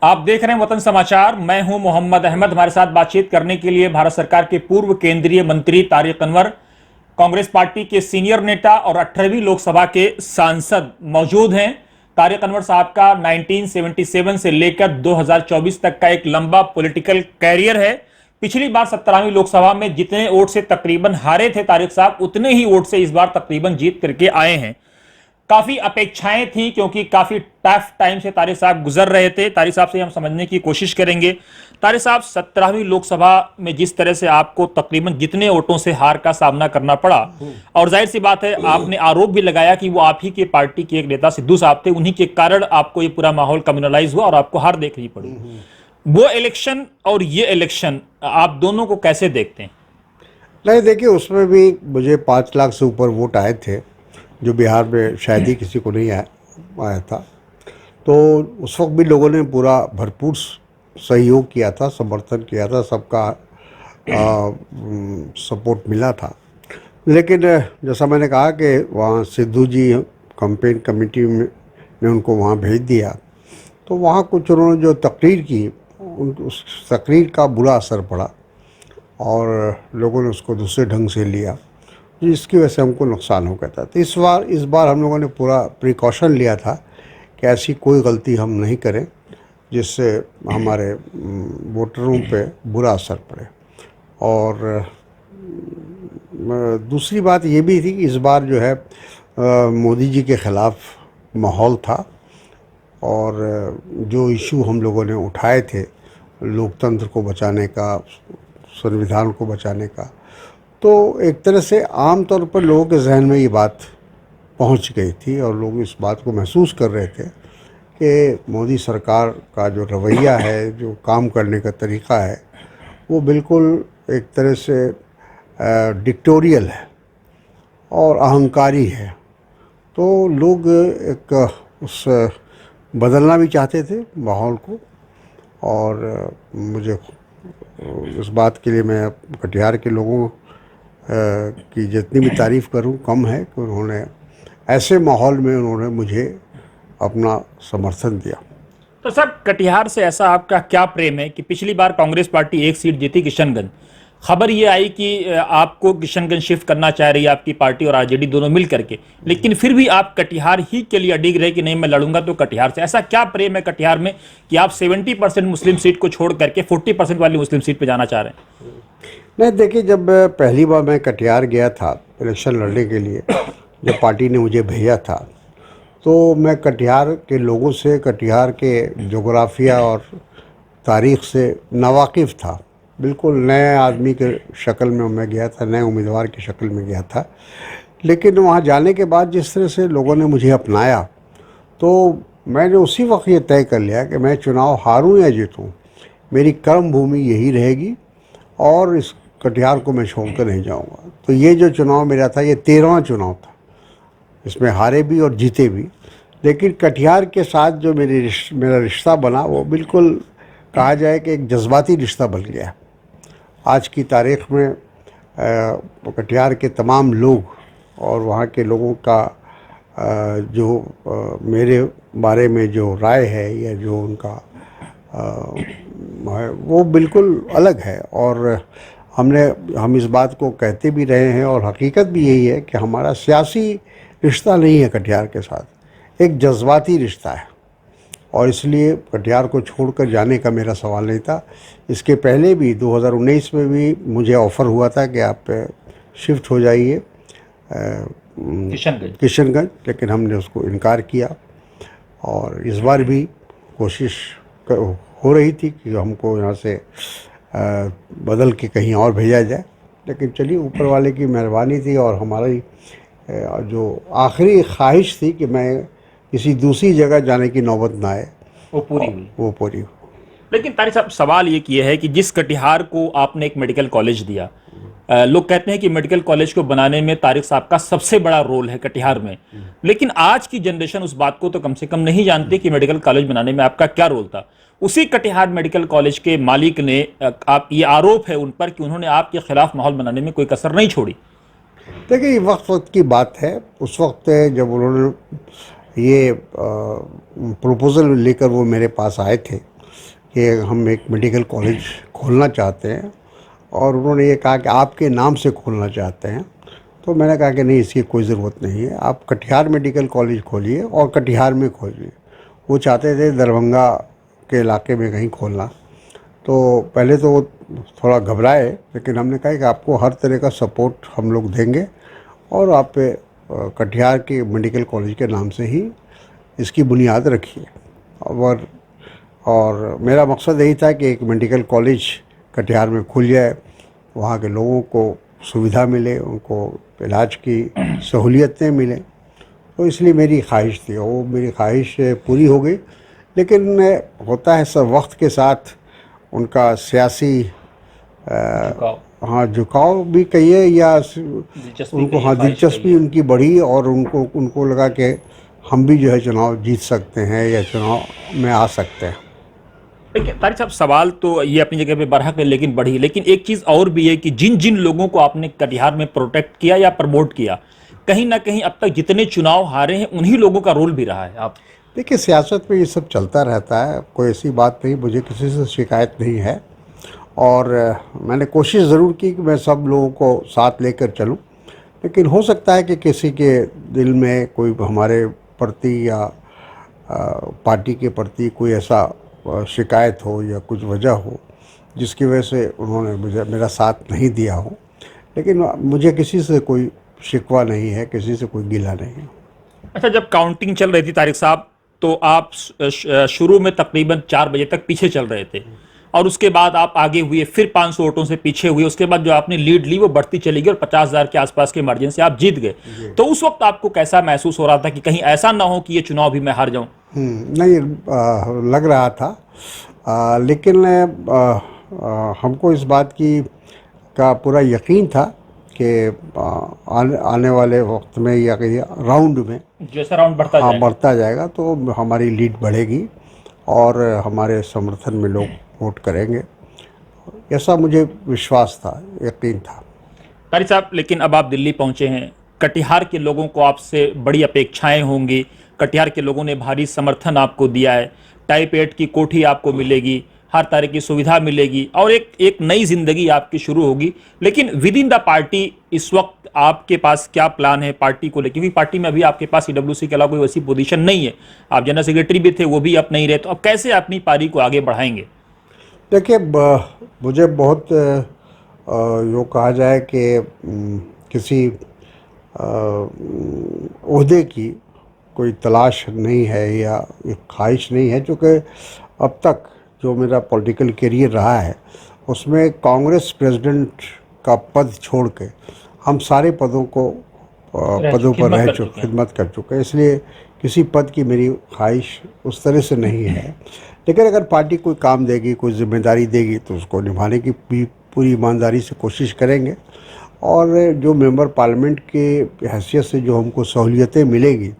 आप देख रहे हैं वतन समाचार। मैं हूं मोहम्मद अहमद। हमारे साथ बातचीत करने के लिए भारत सरकार के पूर्व केंद्रीय मंत्री तारिक अनवर, कांग्रेस पार्टी के सीनियर नेता और 18वीं लोकसभा के सांसद मौजूद हैं। तारिक अनवर साहब का 1977 से लेकर 2024 तक का एक लंबा पॉलिटिकल कैरियर है। पिछली बार 17वीं लोकसभा में जितने वोट से तकरीबन हारे थे तारिक साहब, उतने ही वोट से इस बार तकरीबन जीत करके आए हैं। काफी अपेक्षाएं थी क्योंकि काफी टफ टाइम से तारिक साहब गुजर रहे थे। तारिक साहब से हम समझने की कोशिश करेंगे। तारिक साहब, 17वीं लोकसभा में जिस तरह से आपको तकरीबन जितने वोटों से हार का सामना करना पड़ा, और जाहिर सी बात है आपने आरोप भी लगाया कि वो आप ही के पार्टी के एक नेता सिद्धू साहब थे, उन्हीं के कारण आपको ये पूरा माहौल कम्युनलाइज हुआ और आपको हार देखनी पड़ी। वो इलेक्शन और ये इलेक्शन आप दोनों को कैसे देखते हैं? नहीं, देखिए, उसमें भी मुझे 5 लाख से ऊपर वोट आए थे, जो बिहार में शायद ही किसी को नहीं आया था। तो उस वक्त भी लोगों ने पूरा भरपूर सहयोग किया था, समर्थन किया था, सबका सपोर्ट मिला था। लेकिन जैसा मैंने कहा कि वहाँ सिद्धू जी कैंपेन कमेटी ने उनको वहाँ भेज दिया, तो वहाँ कुछ उन्होंने जो तकरीर की, उस तकरीर का बुरा असर पड़ा और लोगों ने उसको दूसरे ढंग से लिया, जिसकी वजह से हमको नुकसान हो गया था। तो इस बार हम लोगों ने पूरा प्रिकॉशन लिया था कि ऐसी कोई गलती हम नहीं करें जिससे हमारे वोटरों पे बुरा असर पड़े। और दूसरी बात ये भी थी कि इस बार जो है मोदी जी के ख़िलाफ़ माहौल था, और जो इशू हम लोगों ने उठाए थे लोकतंत्र को बचाने का, संविधान को बचाने का, तो एक तरह से आम तौर पर लोगों के जहन में ये बात पहुंच गई थी और लोग इस बात को महसूस कर रहे थे कि मोदी सरकार का जो रवैया है, जो काम करने का तरीक़ा है, वो बिल्कुल एक तरह से डिक्टोरियल है और अहंकारी है। तो लोग एक उस बदलना भी चाहते थे माहौल को, और मुझे इस बात के लिए मैं कटिहार के लोगों की जितनी भी तारीफ़ करूं कम है कि उन्होंने ऐसे माहौल में उन्होंने मुझे अपना समर्थन दिया। तो सर, कटिहार से ऐसा आपका क्या प्रेम है कि पिछली बार कांग्रेस पार्टी एक सीट जीती किशनगंज, खबर ये आई कि आपको किशनगंज शिफ्ट करना चाह रही है आपकी पार्टी और आरजेडी दोनों मिल करके, लेकिन फिर भी आप कटिहार ही के लिए अडिग रहे कि नहीं, मैं लड़ूंगा तो कटिहार से। ऐसा क्या प्रेम है कटिहार में कि आप 70% मुस्लिम सीट को छोड़ करके 40% वाली मुस्लिम सीट पर जाना चाह रहे हैं? नहीं, देखिए, जब पहली बार मैं कटिहार गया था इलेक्शन लड़ने के लिए, जब पार्टी ने मुझे भेजा था, तो मैं कटिहार के लोगों से, कटिहार के जोग्राफिया और तारीख़ से नावाकिफ़ था। बिल्कुल नए आदमी के शक्ल में मैं गया था, नए उम्मीदवार की शक्ल में गया था। लेकिन वहाँ जाने के बाद जिस तरह से लोगों ने मुझे अपनाया, तो मैंने उसी वक्त ये तय कर लिया कि मैं चुनाव हारूं या जीतूं, मेरी कर्म भूमि यही रहेगी और इस कटिहार को मैं छोड़कर नहीं जाऊंगा। तो ये जो चुनाव मेरा था, ये 13वां चुनाव था, इसमें हारे भी और जीते भी। लेकिन कटिहार के साथ जो मेरा रिश्ता बना, वो बिल्कुल कहा जाए कि एक जज्बाती रिश्ता बन गया। आज की तारीख़ में कटिहार के तमाम लोग और वहाँ के लोगों का जो मेरे बारे में जो राय है या जो उनका वो बिल्कुल अलग है। और हम इस बात को कहते भी रहे हैं और हकीकत भी यही है कि हमारा सियासी रिश्ता नहीं है कटिहार के साथ, एक जज्बाती रिश्ता है, और इसलिए कटिहार को छोड़कर जाने का मेरा सवाल नहीं था। इसके पहले भी 2019 में भी मुझे ऑफ़र हुआ था कि आप शिफ्ट हो जाइए किशनगंज, लेकिन हमने उसको इनकार किया। और इस बार भी कोशिश हो रही थी कि हमको यहाँ से बदल के कहीं और भेजा जाए, लेकिन चलिए, ऊपर वाले की मेहरबानी थी और हमारी जो आखिरी ख्वाहिश थी कि मैं किसी दूसरी जगह जाने की नौबत ना आए, वो पूरी हुई। वो पूरी हुई। लेकिन तारिक साहब, सवाल ये किया है कि जिस कटिहार को आपने एक मेडिकल कॉलेज दिया, लोग कहते हैं कि मेडिकल कॉलेज को बनाने में तारिक साहब का सबसे बड़ा रोल है कटिहार में, लेकिन आज की जनरेशन उस बात को तो कम से कम नहीं जानती कि मेडिकल कॉलेज बनाने में आपका क्या रोल था। उसी कटिहार मेडिकल कॉलेज के मालिक ने, आप ये आरोप है उन पर कि उन्होंने आपके खिलाफ माहौल बनाने में कोई कसर नहीं छोड़ी। देखिए, ये वक्त की बात है। उस वक्त जब उन्होंने ये प्रपोज़ल लेकर वो मेरे पास आए थे, कि हम एक मेडिकल कॉलेज खोलना चाहते हैं, और उन्होंने ये कहा कि आपके नाम से खोलना चाहते हैं। तो मैंने कहा कि नहीं, इसकी कोई ज़रूरत नहीं है, आप कटिहार मेडिकल कॉलेज खोलिए और कटिहार में खोलिए। वो चाहते थे दरभंगा के इलाके में कहीं खोलना। तो पहले तो वो थोड़ा घबराए, लेकिन हमने कहा कि आपको हर तरह का सपोर्ट हम लोग देंगे, और आप कटिहार के मेडिकल कॉलेज के नाम से ही इसकी बुनियाद रखिए। और मेरा मकसद यही था कि एक मेडिकल कॉलेज कटिहार में खुल जाए, वहाँ के लोगों को सुविधा मिले, उनको इलाज की सहूलियतें मिलें। तो इसलिए मेरी ख्वाहिश थी, वो मेरी ख्वाहिश पूरी हो गई। लेकिन होता है सब वक्त के साथ उनका सियासी हाँ झुकाव भी कहिए, या उनको हाँ दिलचस्पी उनकी बढ़ी, और उनको लगा कि हम भी जो है चुनाव जीत सकते हैं या चुनाव में आ सकते हैं। देखिए तारिक साहब, सवाल तो ये अपनी जगह पे बरहक है, लेकिन बढ़ी। लेकिन एक चीज़ और भी है कि जिन जिन लोगों को आपने कटिहार में प्रोटेक्ट किया या प्रमोट किया, कहीं ना कहीं अब तक जितने चुनाव हारे हैं उन्हीं लोगों का रोल भी रहा है। आप देखिए, सियासत में ये सब चलता रहता है, कोई ऐसी बात नहीं, मुझे किसी से शिकायत नहीं है। और मैंने कोशिश ज़रूर की कि मैं सब लोगों को साथ लेकर चलूं, लेकिन हो सकता है कि किसी के दिल में कोई हमारे प्रति या पार्टी के प्रति कोई ऐसा शिकायत हो या कुछ वजह हो जिसकी वजह से उन्होंने मेरा साथ नहीं दिया हो। लेकिन मुझे किसी से कोई शिकवा नहीं है, किसी से कोई गिला नहीं है। अच्छा, जब काउंटिंग चल रही थी तारिक साहब, तो आप शुरू में तकरीबन 4 बजे तक पीछे चल रहे थे, और उसके बाद आप आगे हुए, फिर 500 वोटों से पीछे हुए। उसके बाद जो आपने लीड ली वो बढ़ती चली गई और 50,000 के आसपास के मार्जिन से आप जीत गए। तो उस वक्त आपको कैसा महसूस हो रहा था कि कहीं ऐसा ना हो कि ये चुनाव भी मैं हार जाऊं? नहीं, लग रहा था, लेकिन हमको इस बात का पूरा यकीन था कि आने वाले वक्त में या राउंड में जैसा राउंड बढ़ता जाएगा तो हमारी लीड बढ़ेगी और हमारे समर्थन में लोग वोट करेंगे। ऐसा मुझे विश्वास था, यकीन था। तारिक साहब, लेकिन अब आप दिल्ली पहुंचे हैं, कटिहार के लोगों को आपसे बड़ी अपेक्षाएं होंगी। कटिहार के लोगों ने भारी समर्थन आपको दिया है, टाइप 8 की कोठी आपको मिलेगी, हर तरह की सुविधा मिलेगी, और एक नई जिंदगी आपकी शुरू होगी। लेकिन विद इन द पार्टी इस वक्त आपके पास क्या प्लान है पार्टी को लेकर? क्योंकि पार्टी में अभी आपके पास ईडब्ल्यूसी के अलावा कोई वैसी पोजीशन नहीं है। आप जनरल सेक्रेटरी भी थे, वो भी अब नहीं रहे, तो अब कैसे अपनी पार्टी को आगे बढ़ाएंगे? देखिए, मुझे बहुत यो कहा जाए कि किसी ओहदे की कोई तलाश नहीं है या एक ख्वाहिश नहीं है, क्योंकि अब तक जो मेरा पॉलिटिकल करियर रहा है उसमें कांग्रेस प्रेसिडेंट का पद छोड़ के हम सारे पदों पर रह चुके, खिदमत कर चुके हैं। इसलिए किसी पद की मेरी ख्वाहिश उस तरह से नहीं है। लेकिन अगर पार्टी कोई काम देगी, कोई जिम्मेदारी देगी, तो उसको निभाने की भी पूरी ईमानदारी से कोशिश करेंगे। और जो मेंबर पार्लियामेंट के हैसियत से जो हमको सहूलियतें मिलेगी,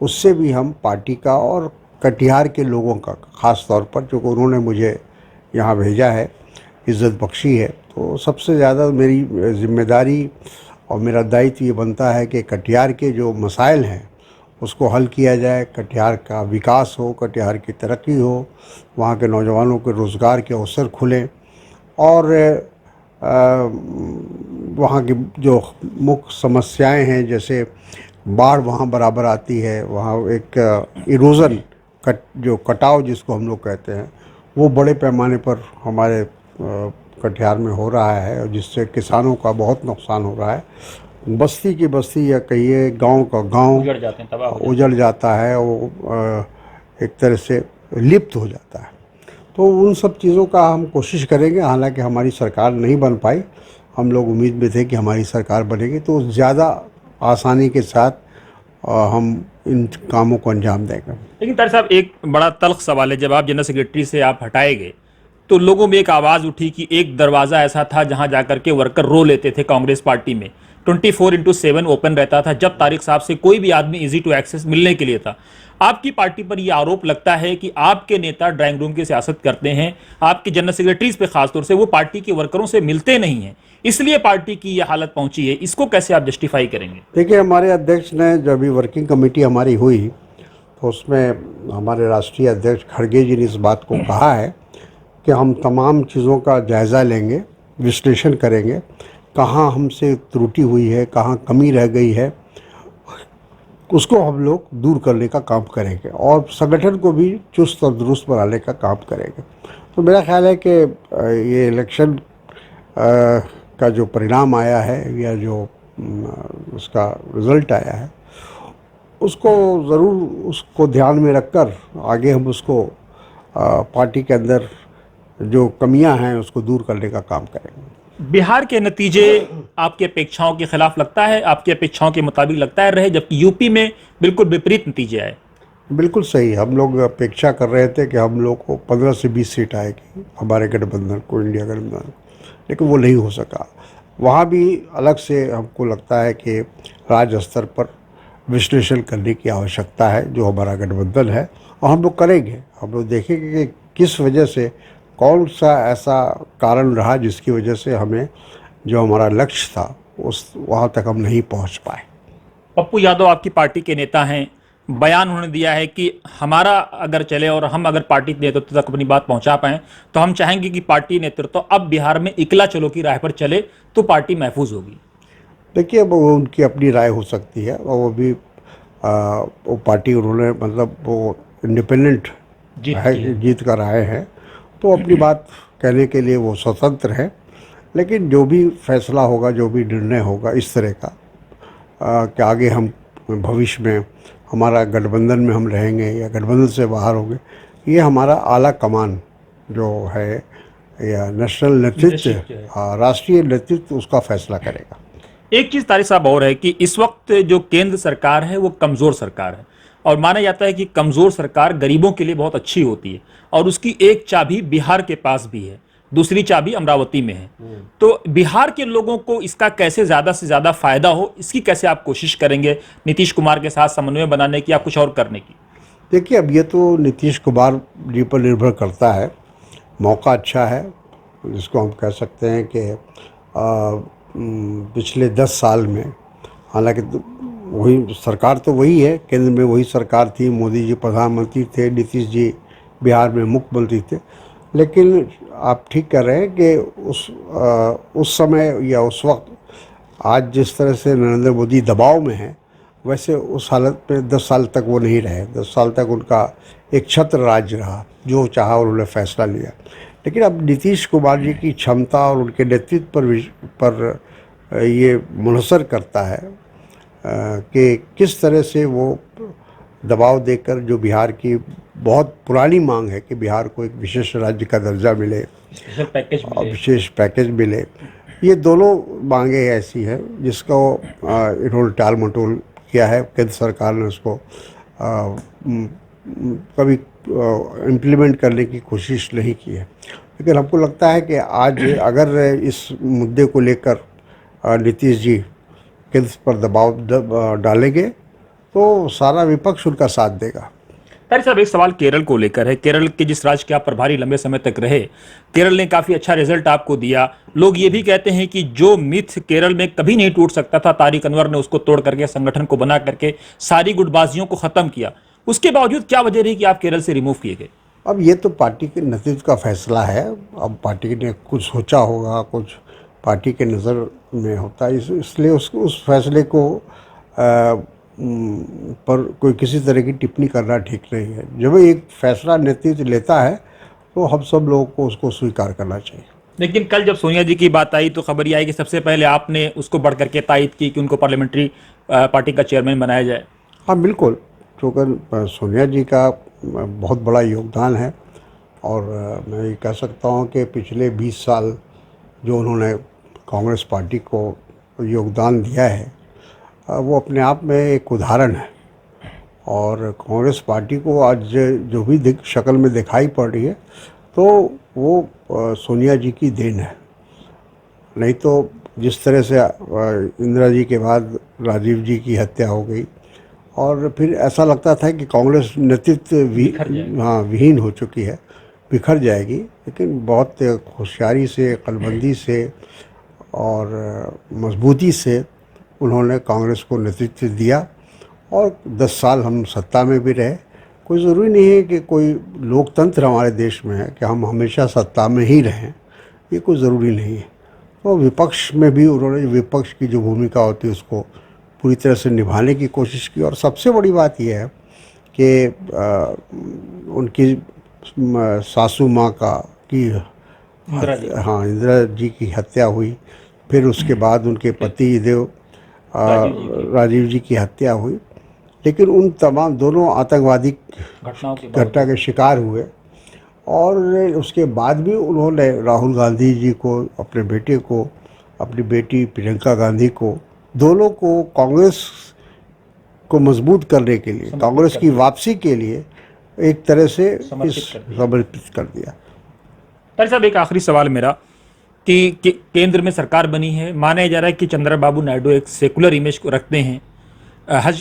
उससे भी हम पार्टी का और कटिहार के लोगों का, ख़ास तौर पर जो उन्होंने मुझे यहाँ भेजा है, इज़्ज़त बख्शी है, तो सबसे ज़्यादा मेरी जिम्मेदारी और मेरा दायित्व ये बनता है कि कटिहार के जो मसाइल हैं उसको हल किया जाए, कटिहार का विकास हो, कटिहार की तरक्की हो, वहाँ के नौजवानों के रोज़गार के अवसर खुलें, और वहाँ की जो मुख्य समस्याएं हैं, जैसे बाढ़ वहाँ बराबर आती है, वहाँ एक इरोज़न जो कटाव जिसको हम लोग कहते हैं, वो बड़े पैमाने पर हमारे कटिहार में हो रहा है, और जिससे किसानों का बहुत नुकसान हो रहा है। बस्ती की बस्ती या कहिए गांव का गांव उजड़ जाता है, वो एक तरह से लिप्त हो जाता है। तो उन सब चीज़ों का हम कोशिश करेंगे। हालांकि हमारी सरकार नहीं बन पाई, हम लोग उम्मीद में थे कि हमारी सरकार बनेगी तो ज़्यादा आसानी के साथ हम इन कामों को अंजाम देंगे। लेकिन तारिक साहब, एक बड़ा तल्ख सवाल है, जब आप जनरल सेक्रेटरी से आप हटाए गए तो लोगों में एक आवाज़ उठी कि एक दरवाज़ा ऐसा था जहां जाकर के वर्कर रो लेते थे। कांग्रेस पार्टी में 24/7 ओपन रहता था, जब तारिक साहब से कोई भी आदमी इजी टू एक्सेस मिलने के लिए था। आपकी पार्टी पर यह आरोप लगता है कि आपके नेता ड्राइंग रूम की सियासत करते हैं, आपके जनरल सेक्रेटरीज पे खासतौर से वो पार्टी के वर्करों से मिलते नहीं हैं, इसलिए पार्टी की यह हालत पहुंची है। इसको कैसे आप जस्टिफाई करेंगे? देखिए, हमारे अध्यक्ष ने जब भी वर्किंग कमेटी हमारी हुई तो उसमें हमारे राष्ट्रीय अध्यक्ष खड़गे जी ने इस बात को कहा है कि हम तमाम चीज़ों का जायज़ा लेंगे, विश्लेषण करेंगे, कहाँ हमसे त्रुटि हुई है, कहाँ कमी रह गई है, उसको हम लोग दूर करने का काम करेंगे और संगठन को भी चुस्त और दुरुस्त बनाने का काम करेंगे। तो मेरा ख्याल है कि ये इलेक्शन का जो परिणाम आया है या जो उसका रिज़ल्ट आया है, उसको ज़रूर उसको ध्यान में रखकर आगे हम उसको पार्टी के अंदर जो कमियां हैं उसको दूर करने का काम करेंगे। बिहार के नतीजे आपकी अपेक्षाओं के खिलाफ लगता है, आपकी अपेक्षाओं के मुताबिक लगता है रहे, जबकि यूपी में बिल्कुल विपरीत नतीजे आए? बिल्कुल सही। हम लोग अपेक्षा कर रहे थे कि हम लोग को 15 से 20 सीट आएगी हमारे गठबंधन को, इंडिया गठबंधन, लेकिन वो नहीं हो सका। वहाँ भी अलग से हमको लगता है कि राज्य स्तर पर विश्लेषण करने की आवश्यकता है जो हमारा गठबंधन है, और हम लोग करेंगे। हम लोग देखेंगे कि किस वजह से, कौन सा ऐसा कारण रहा जिसकी वजह से हमें जो हमारा लक्ष्य था उस वहाँ तक हम नहीं पहुँच पाए। पप्पू यादव आपकी पार्टी के नेता हैं, बयान उन्होंने दिया है कि हमारा अगर चले और हम अगर पार्टी नेतृत्व तक अपनी बात पहुंचा पाएं तो हम चाहेंगे कि पार्टी नेतृत्व अब बिहार में इकला चलो की राह पर चले तो पार्टी महफूज होगी। देखिए, वो उनकी अपनी राय हो सकती है और वो भी वो पार्टी उन्होंने मतलब वो इंडिपेंडेंट जीत कर आए हैं, तो अपनी बात कहने के लिए वो स्वतंत्र है। लेकिन जो भी फैसला होगा, जो भी निर्णय होगा इस तरह का कि आगे हम भविष्य में हमारा गठबंधन में हम रहेंगे या गठबंधन से बाहर होंगे, ये हमारा आला कमान जो है या नेशनल नेतृत्व, राष्ट्रीय नेतृत्व उसका फैसला करेगा। एक चीज तारिक साहब और है कि इस वक्त जो केंद्र सरकार है वो कमजोर सरकार है और माना जाता है कि कमजोर सरकार गरीबों के लिए बहुत अच्छी होती है और उसकी एक चाबी बिहार के पास भी है, दूसरी चाबी अमरावती में है। तो बिहार के लोगों को इसका कैसे ज्यादा से ज्यादा फायदा हो, इसकी कैसे आप कोशिश करेंगे नीतीश कुमार के साथ समन्वय बनाने की या कुछ और करने की? देखिए, अब ये तो नीतीश कुमार जी पर निर्भर करता है। मौका अच्छा है जिसको हम कह सकते हैं कि पिछले 10 साल में, हालांकि वही सरकार तो वही है, केंद्र में वही सरकार थी, मोदी जी प्रधानमंत्री थे, नीतीश जी बिहार में मुख्यमंत्री थे, लेकिन आप ठीक कह रहे हैं कि उस समय या उस वक्त आज जिस तरह से नरेंद्र मोदी दबाव में है, वैसे उस हालत में 10 साल तक वो नहीं रहे। 10 साल तक उनका एक छत्र राज्य रहा, जो चाहा उन्होंने फैसला लिया। लेकिन अब नीतीश कुमार जी की क्षमता और उनके नेतृत्व पर ये मुनहसर करता है कि किस तरह से वो दबाव देकर जो बिहार की बहुत पुरानी मांग है कि बिहार को एक विशेष राज्य का दर्जा मिले, विशेष पैकेज मिले, ये दोनों मांगे ऐसी हैं जिसको इन्होंने टाल मटोल किया है। केंद्र सरकार ने उसको कभी इम्प्लीमेंट करने की कोशिश नहीं की है। लेकिन हमको लगता है कि आज अगर इस मुद्दे को लेकर नीतीश जी केंद्र पर दबाव डालेंगे तो सारा विपक्ष उनका साथ देगा। तारिक साहब, एक सवाल केरल को लेकर है। केरल के जिस राज्य के आप प्रभारी लंबे समय तक रहे, केरल ने काफी अच्छा रिजल्ट आपको दिया। लोग ये भी कहते हैं कि जो मिथ केरल में कभी नहीं टूट सकता था, तारिक अनवर ने उसको तोड़ करके, संगठन को बना करके सारी गुटबाजियों को खत्म किया। उसके बावजूद क्या वजह रही कि आप केरल से रिमूव किए गए? अब ये तो पार्टी के नेतृत्व का फैसला है। अब पार्टी ने कुछ सोचा होगा, कुछ पार्टी के नज़र में होता है, इसलिए उस फैसले को पर कोई किसी तरह की टिप्पणी करना ठीक नहीं है। जब एक फैसला नेतृत्व लेता है तो हम सब लोगों को उसको स्वीकार करना चाहिए। लेकिन कल जब सोनिया जी की बात आई तो खबर ये आई कि सबसे पहले आपने उसको बढ़ करके तायद की कि उनको पार्लियामेंट्री पार्टी का चेयरमैन बनाया जाए। हाँ बिल्कुल, क्योंकि सोनिया जी का बहुत बड़ा योगदान है और मैं ये कह सकता हूँ कि पिछले 20 साल जो उन्होंने कांग्रेस पार्टी को योगदान दिया है वो अपने आप में एक उदाहरण है। और कांग्रेस पार्टी को आज जो भी शक्ल में दिखाई पड़ रही है तो वो सोनिया जी की देन है। नहीं तो जिस तरह से इंदिरा जी के बाद राजीव जी की हत्या हो गई और फिर ऐसा लगता था कि कांग्रेस नेतृत्व विहीन हो चुकी है, बिखर जाएगी। लेकिन बहुत होशियारी से, अक्लमंदी से और मजबूती से उन्होंने कांग्रेस को नेतृत्व दिया और 10 साल हम सत्ता में भी रहे। कोई ज़रूरी नहीं है कि कोई लोकतंत्र हमारे देश में है कि हम हमेशा सत्ता में ही रहें, ये कोई ज़रूरी नहीं है। तो विपक्ष में भी उन्होंने विपक्ष की जो भूमिका होती है उसको पूरी तरह से निभाने की कोशिश की। और सबसे बड़ी बात यह है कि उनकी सासू माँ की हाँ, इंदिरा जी की हत्या हुई, फिर उसके बाद उनके पति देव राजीव जी की हत्या हुई, लेकिन उन तमाम दोनों आतंकवादी घटना के शिकार हुए। और उसके बाद भी उन्होंने राहुल गांधी जी को, अपने बेटे को, अपनी बेटी प्रियंका गांधी को, दोनों को कांग्रेस को मजबूत करने के लिए, कांग्रेस की वापसी के लिए एक तरह से समर्पित कर दिया। तारिक साहब, एक आखिरी सवाल मेरा कि केंद्र में सरकार बनी है, माना जा रहा है कि चंद्रबाबू नायडू एक सेकुलर इमेज को रखते हैं।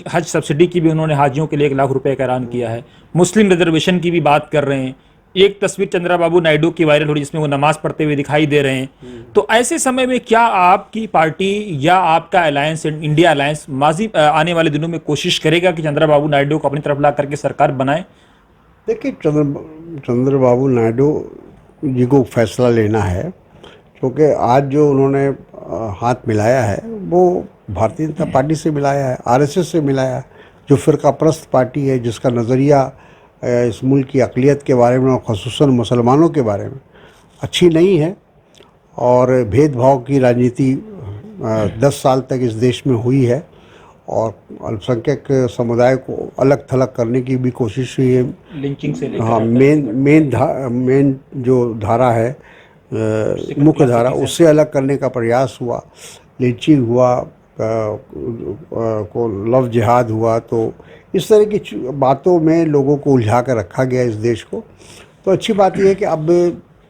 हज सब्सिडी की भी उन्होंने हाजियों के लिए 1 लाख रुपए का ऐलान किया है, मुस्लिम रिजर्वेशन की भी बात कर रहे हैं। एक तस्वीर चंद्रबाबू नायडू की वायरल हो रही जिसमें वो नमाज पढ़ते हुए दिखाई दे रहे हैं। तो ऐसे समय में क्या आपकी पार्टी या आपका अलायंस, इंडिया अलायंस, आने वाले दिनों में कोशिश करेगा कि चंद्रबाबू नायडू को अपनी तरफ ला करके सरकार बनाए? देखिए, चंद्रबाबू नायडू जी को फैसला लेना है, क्योंकि आज जो उन्होंने हाथ मिलाया है वो भारतीय जनता पार्टी से मिलाया है, आरएसएस से मिलाया है, जो फ़िरकापरस्त पार्टी है, जिसका नज़रिया इस मुल्क की अक़लियत के बारे में और ख़ुसूसन मुसलमानों के बारे में अच्छी नहीं है। और भेदभाव की राजनीति 10 साल तक इस देश में हुई है और अल्पसंख्यक समुदाय को अलग थलग करने की भी कोशिश हुई है। लिंचिंग से लेकर हाँ, मेन जो धारा है, मुख्य धारा, उससे अलग करने का प्रयास हुआ, लिंचिंग हुआ, को लव जिहाद हुआ। तो इस तरह की बातों में लोगों को उलझा कर रखा गया इस देश को। तो अच्छी बात यह है कि अब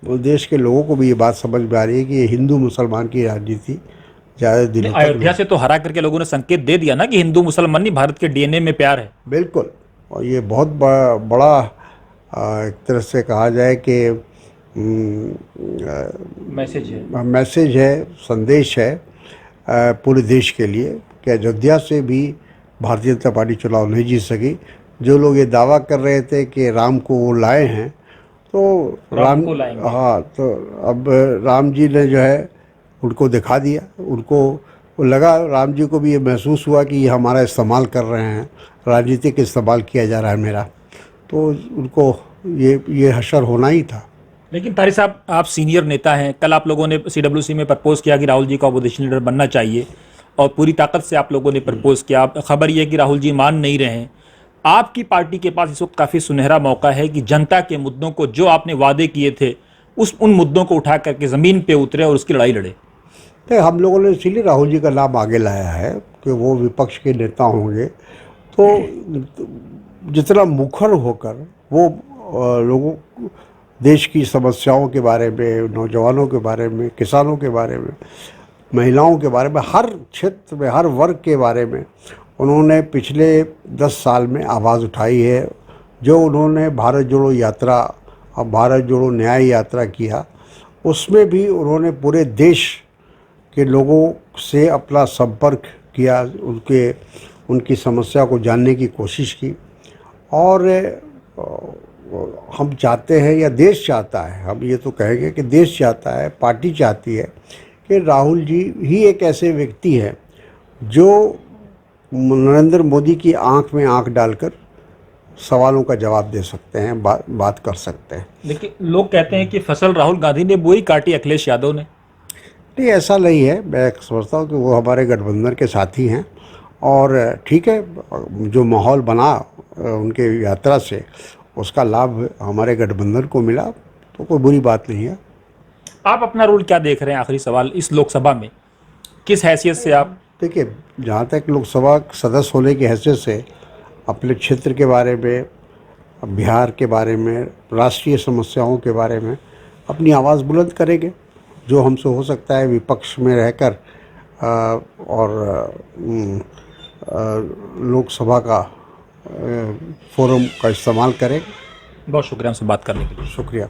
देश के लोगों को भी ये बात समझ में आ रही है कि ये हिंदू मुसलमान की राजनीति ज़्यादा दिनों तक। अयोध्या से तो हरा करके लोगों ने संकेत दे दिया ना कि हिंदू मुसलमान नहीं, भारत के डीएनए में प्यार है। बिल्कुल, और ये बहुत बड़ा एक तरह से कहा जाए कि मैसेज है, संदेश है पूरे देश के लिए कि अयोध्या से भी भारतीय जनता पार्टी चुनाव नहीं जीत सकी। जो लोग ये दावा कर रहे थे कि राम को वो लाए हैं, तो राम को लाएंगे। हाँ, तो अब राम जी ने जो है उनको दिखा दिया, उनको वो लगा, राम जी को भी ये महसूस हुआ कि ये हमारा इस्तेमाल कर रहे हैं, राजनीतिक इस्तेमाल किया जा रहा है मेरा, तो उनको ये हशर होना ही था। लेकिन तारिक साहब, आप सीनियर नेता हैं, कल आप लोगों ने CWC में प्रपोज किया कि राहुल जी को अपोजिशन लीडर बनना चाहिए और पूरी ताकत से आप लोगों ने प्रपोज किया। खबर ये है कि राहुल जी मान नहीं रहे हैं। आपकी पार्टी के पास इस वक्त काफ़ी सुनहरा मौका है कि जनता के मुद्दों को, जो आपने वादे किए थे, उन मुद्दों को उठा करके ज़मीन पे उतरे और उसकी लड़ाई लड़े। तो हम लोगों ने इसीलिए राहुल जी का नाम आगे लाया है कि वो विपक्ष के नेता होंगे, तो जितना मुखर होकर वो लोगों, देश की समस्याओं के बारे में, नौजवानों के बारे में, किसानों के बारे में, महिलाओं के बारे में, हर क्षेत्र में, हर वर्ग के बारे में उन्होंने पिछले 10 साल में आवाज़ उठाई है। जो उन्होंने भारत जोड़ो यात्रा और भारत जोड़ो न्याय यात्रा किया, उसमें भी उन्होंने पूरे देश के लोगों से अपना संपर्क किया, उनकी समस्या को जानने की कोशिश की। और हम चाहते हैं, या देश चाहता है, हम ये तो कहेंगे कि देश चाहता है, पार्टी चाहती है कि राहुल जी ही एक ऐसे व्यक्ति हैं जो नरेंद्र मोदी की आंख में आंख डालकर सवालों का जवाब दे सकते हैं, बात कर सकते हैं। लेकिन लोग कहते हैं कि फसल राहुल गांधी ने बोई, काटी अखिलेश यादव ने। नहीं, ऐसा नहीं है। मैं समझता हूँ कि वो हमारे गठबंधन के साथी हैं और ठीक है, जो माहौल बना उनके यात्रा से, उसका लाभ हमारे गठबंधन को मिला, तो कोई बुरी बात नहीं है। आप अपना रोल क्या देख रहे हैं, आखिरी सवाल, इस लोकसभा में किस हैसियत से आप? देखिए, जहाँ तक लोकसभा सदस्य होने की हैसियत से अपने क्षेत्र के बारे में, बिहार के बारे में, राष्ट्रीय समस्याओं के बारे में अपनी आवाज़ बुलंद करेंगे। जो हमसे हो सकता है विपक्ष में रहकर और लोकसभा का फोरम का इस्तेमाल करें। बहुत शुक्रिया हमसे बात करने के लिए। शुक्रिया।